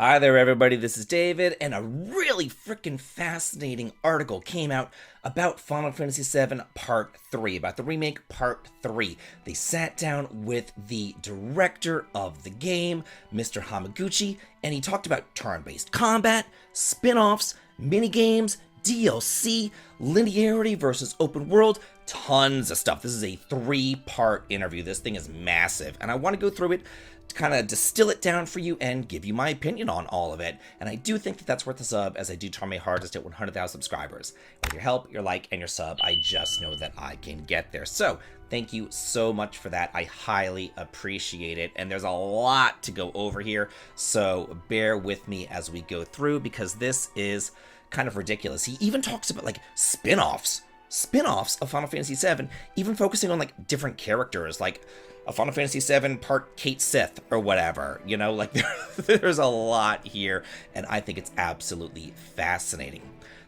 Hi there, everybody. This is David, and a really freaking fascinating article came out about Final Fantasy VII Part 3, about the remake Part 3. They sat down with the director of the game, Mr. Hamaguchi, and he talked about turn-based combat, spin-offs, minigames, DLC, linearity versus open world, tons of stuff. This is a 3-part interview. This thing is massive, and I want to go through it, kind of distill it down for you and give you my opinion on all of it. And I do think that that's worth a sub, as I do try my hardest at 100,000 subscribers. With your help, your like, and your sub, I just know that I can get there. So thank you so much for that. I highly appreciate it. And there's a lot to go over here, so bear with me as we go through, because this is kind of ridiculous. He even talks about like spin-offs of Final Fantasy VII, even focusing on like different characters, like a Final Fantasy VII part Kate Sith or whatever, you know, like there's a lot here, and I think it's absolutely fascinating.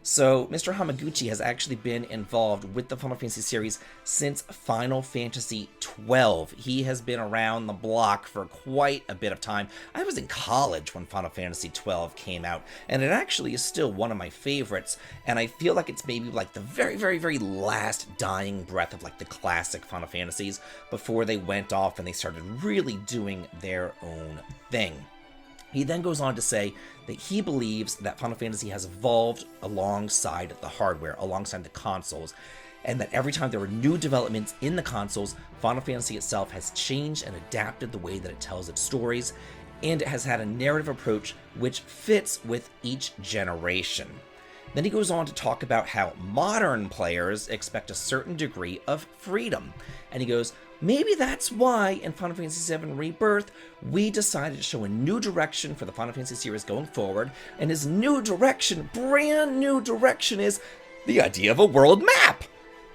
So Mr. Hamaguchi has actually been involved with the Final Fantasy series since Final Fantasy XII. He has been around the block for quite a bit of time. I was in college when Final Fantasy XII came out, and it actually is still one of my favorites, and I feel like it's maybe like the very last dying breath of like the classic Final Fantasies before they went off and they started really doing their own thing. He then goes on to say that he believes that Final Fantasy has evolved alongside the hardware, alongside the consoles, and that every time there were new developments in the consoles, Final Fantasy itself has changed and adapted the way that it tells its stories, and it has had a narrative approach which fits with each generation. Then he goes on to talk about how modern players expect a certain degree of freedom, and he goes, maybe that's why in Final Fantasy VII Rebirth, we decided to show a new direction for the Final Fantasy series going forward, and his new direction, brand new direction, is the idea of a world map.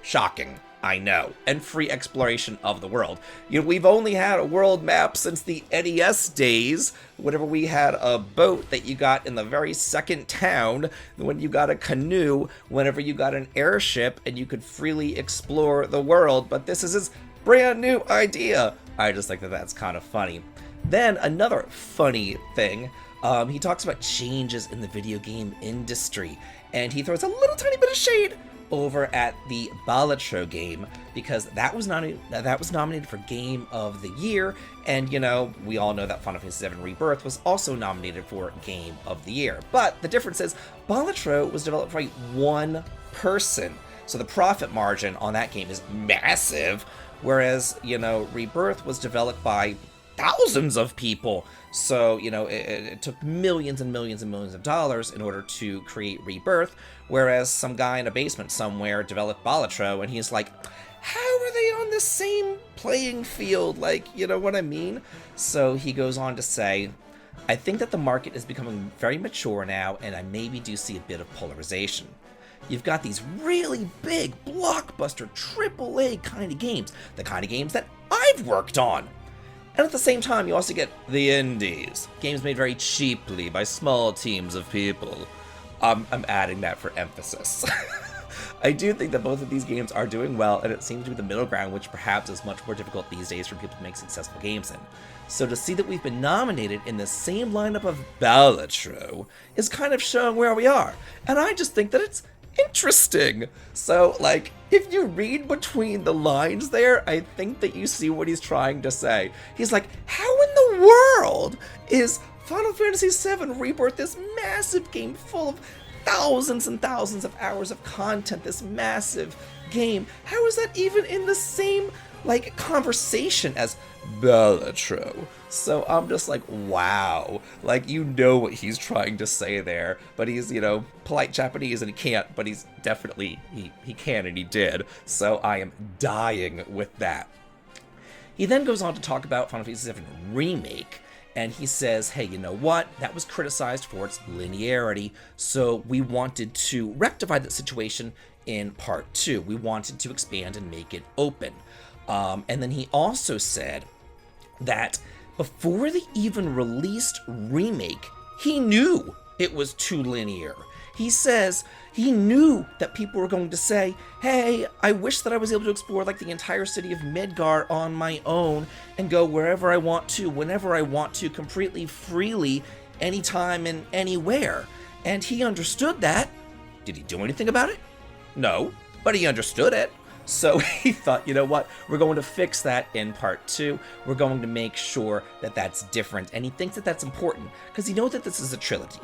Shocking, I know, and free exploration of the world. You know, we've only had a world map since the NES days, whenever we had a boat that you got in the very second town, when you got a canoe, whenever you got an airship, and you could freely explore the world, but this is his brand new idea. I just think that that's kind of funny. Then another funny thing, he talks about changes in the video game industry, and he throws a little tiny bit of shade over at the Balatro game, because that was nominated for Game of the Year, and you know, we all know that Final Fantasy VII Rebirth was also nominated for Game of the Year. But the difference is, Balatro was developed by one person, so the profit margin on that game is massive, whereas, you know, Rebirth was developed by thousands of people. So, you know, it took millions and millions and millions of dollars in order to create Rebirth, whereas some guy in a basement somewhere developed Balatro, and he's like, how are they on the same playing field? Like, you know what I mean? So he goes on to say, I think that the market is becoming very mature now, and I maybe do see a bit of polarization. You've got these really big, blockbuster, AAA kind of games, the kind of games that I've worked on. And at the same time, you also get the indies, games made very cheaply by small teams of people. I'm adding that for emphasis. I do think that both of these games are doing well, and it seems to be the middle ground, which perhaps is much more difficult these days for people to make successful games in. So to see that we've been nominated in the same lineup of Balatro is kind of showing where we are, and I just think that it's interesting. So, like, if you read between the lines there, I think that you see what he's trying to say. He's like, how in the world is Final Fantasy VII Rebirth, this massive game full of thousands and thousands of hours of content, this massive game, how is that even in the same, like, conversation as Balatro? So I'm just like, wow, like, you know what he's trying to say there, but he's, you know, polite Japanese and he can't, but he's definitely, he can and he did, so I am dying with that. He then goes on to talk about Final Fantasy VII Remake, and he says, hey, you know what, that was criticized for its linearity, so we wanted to rectify that situation in Part 2. We wanted to expand and make it open. And then he also said that before they even released Remake, he knew it was too linear. He says he knew that people were going to say, hey, I wish that I was able to explore like the entire city of Midgar on my own and go wherever I want to, whenever I want to, completely freely anytime and anywhere. And he understood that. Did he do anything about it? No, but he understood it. So he thought, you know what, we're going to fix that in part 2. We're going to make sure that that's different. And he thinks that that's important because he knows that this is a trilogy.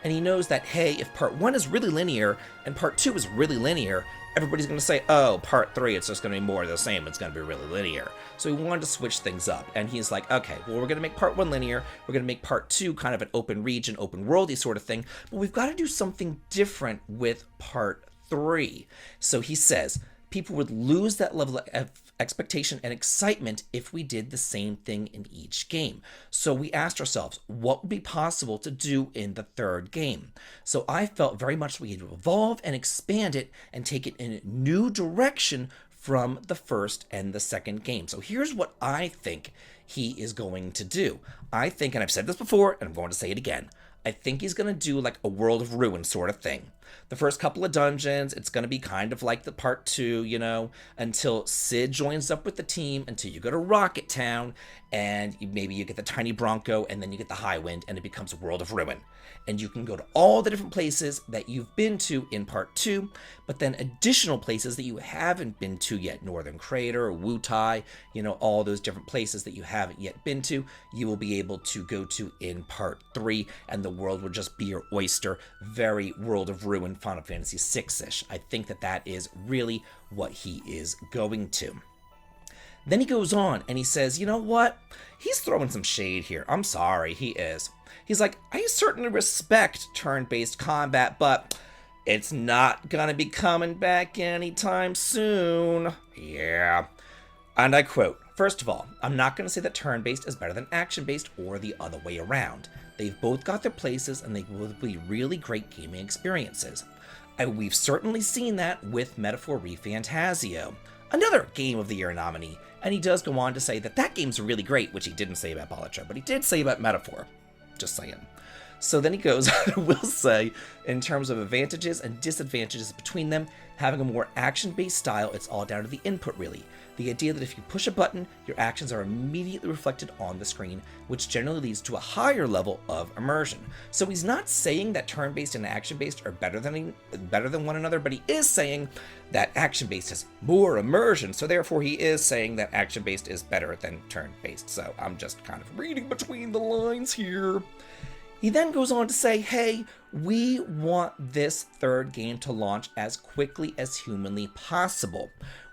And he knows that, hey, if part 1 is really linear and part 2 is really linear, everybody's going to say, oh, part 3, it's just going to be more of the same. It's going to be really linear. So he wanted to switch things up. And he's like, okay, well, we're going to make part 1 linear. We're going to make part 2 kind of an open region, open worldy sort of thing. But we've got to do something different with part 3. So he says, people would lose that level of expectation and excitement if we did the same thing in each game. So we asked ourselves, what would be possible to do in the third game? So I felt very much we had to evolve and expand it and take it in a new direction from the first and the second game. So here's what I think he is going to do. I think, and I've said this before, and I'm going to say it again, I think he's going to do like a World of Ruin sort of thing. The first couple of dungeons, it's going to be kind of like the part 2, you know, until Sid joins up with the team, until you go to Rocket Town, and maybe you get the Tiny Bronco, and then you get the High Wind, and it becomes a World of Ruin. And you can go to all the different places that you've been to in part 2, but then additional places that you haven't been to yet, Northern Crater, Wutai, you know, all those different places that you haven't yet been to, you will be able to go to in part 3, and the world will just be your oyster. Very World of Ruin, Final Fantasy VI-ish. I think that that is really what he is going to. Then he goes on and he says, you know what? He's throwing some shade here. I'm sorry, he is. He's like, I certainly respect turn-based combat, but it's not gonna be coming back anytime soon. Yeah. And I quote, first of all, I'm not gonna say that turn-based is better than action-based or the other way around. They've both got their places and they will be really great gaming experiences. We've certainly seen that with Metaphor ReFantazio, another Game of the Year nominee, and he does go on to say that that game's really great, which he didn't say about Balatro, but he did say about Metaphor. Just saying. So then he goes, I will say, in terms of advantages and disadvantages between them, having a more action-based style, it's all down to the input, really. The idea that if you push a button, your actions are immediately reflected on the screen, which generally leads to a higher level of immersion. So he's not saying that turn-based and action-based are better than one another, but he is saying that action-based has more immersion, so therefore he is saying that action-based is better than turn-based. So I'm just kind of reading between the lines here. He then goes on to say, hey, we want this third game to launch as quickly as humanly possible.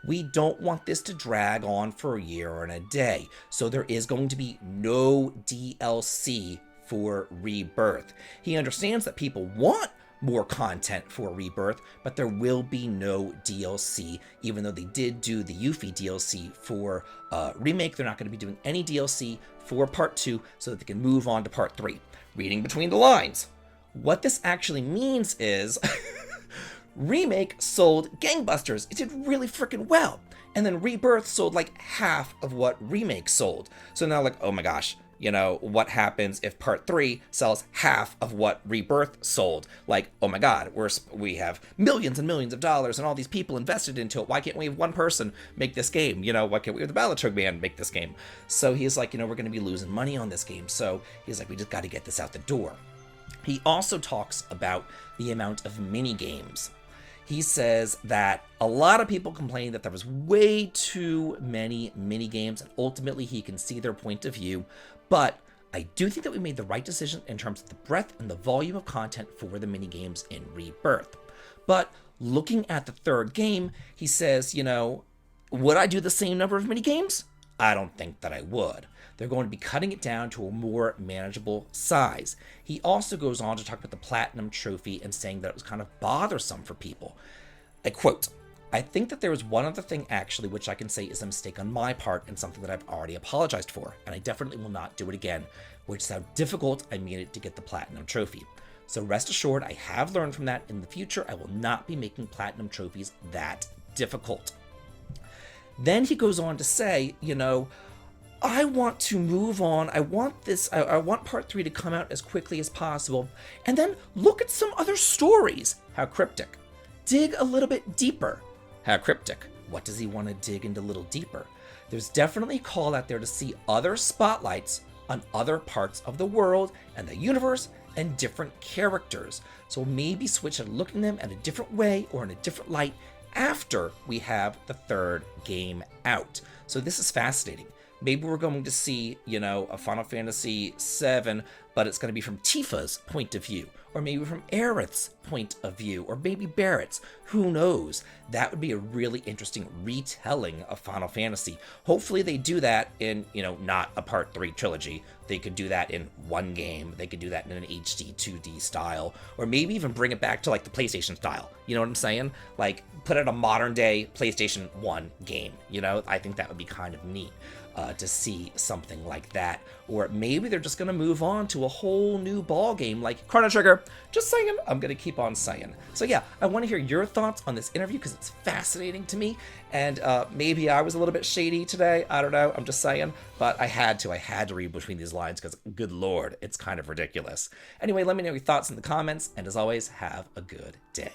We don't want this to drag on for a year and a day. So there is going to be no DLC for Rebirth. He understands that people want more content for Rebirth, but there will be no DLC, even though they did do the Yuffie DLC for Remake. They're not going to be doing any DLC for Part 2 so that they can move on to Part 3. Reading between the lines. What this actually means is Remake sold gangbusters. It did really freaking well. And then Rebirth sold like half of what Remake sold. So now like, oh my gosh, you know, what happens if Part 3 sells half of what Rebirth sold? Like, oh my god, we have millions and millions of dollars and all these people invested into it. Why can't we have one person make this game? You know, why can't we have the Balatro Man make this game? So he's like, you know, we're going to be losing money on this game. So he's like, we just got to get this out the door. He also talks about the amount of mini games. He says that a lot of people complained that there was way too many mini games, and ultimately he can see their point of view. But I do think that we made the right decision in terms of the breadth and the volume of content for the minigames in Rebirth. But looking at the third game, he says, you know, would I do the same number of minigames? I don't think that I would. They're going to be cutting it down to a more manageable size. He also goes on to talk about the Platinum Trophy and saying that it was kind of bothersome for people. I quote, I think that there is one other thing actually which I can say is a mistake on my part and something that I've already apologized for, and I definitely will not do it again, which is how difficult I made it to get the Platinum Trophy. So rest assured, I have learned from that. In the future, I will not be making Platinum Trophies that difficult. Then he goes on to say, you know, I want to move on. I want Part 3 to come out as quickly as possible, and then look at some other stories. How cryptic. Dig a little bit deeper. How cryptic. What does he want to dig into a little deeper? There's definitely a call out there to see other spotlights on other parts of the world and the universe and different characters. So maybe switch and look at them in a different way or in a different light after we have the third game out. So this is fascinating. Maybe we're going to see, a Final Fantasy VII, but it's going to be from Tifa's point of view, or maybe from Aerith's point of view, or maybe Barrett's. Who knows? That would be a really interesting retelling of Final Fantasy. Hopefully they do that in, not a Part 3 trilogy. They could do that in one game. They could do that in an HD 2D style, or maybe even bring it back to like the PlayStation style. You know what I'm saying? Like put it a modern day PlayStation 1 game. I think that would be kind of neat. To see something like that. Or maybe they're just going to move on to a whole new ball game like Chrono Trigger. Just saying, I'm going to keep on saying. So yeah, I want to hear your thoughts on this interview because it's fascinating to me. And maybe I was a little bit shady today. I don't know. I'm just saying. But I had to read between these lines because, good Lord, it's kind of ridiculous. Anyway, let me know your thoughts in the comments. And as always, have a good day.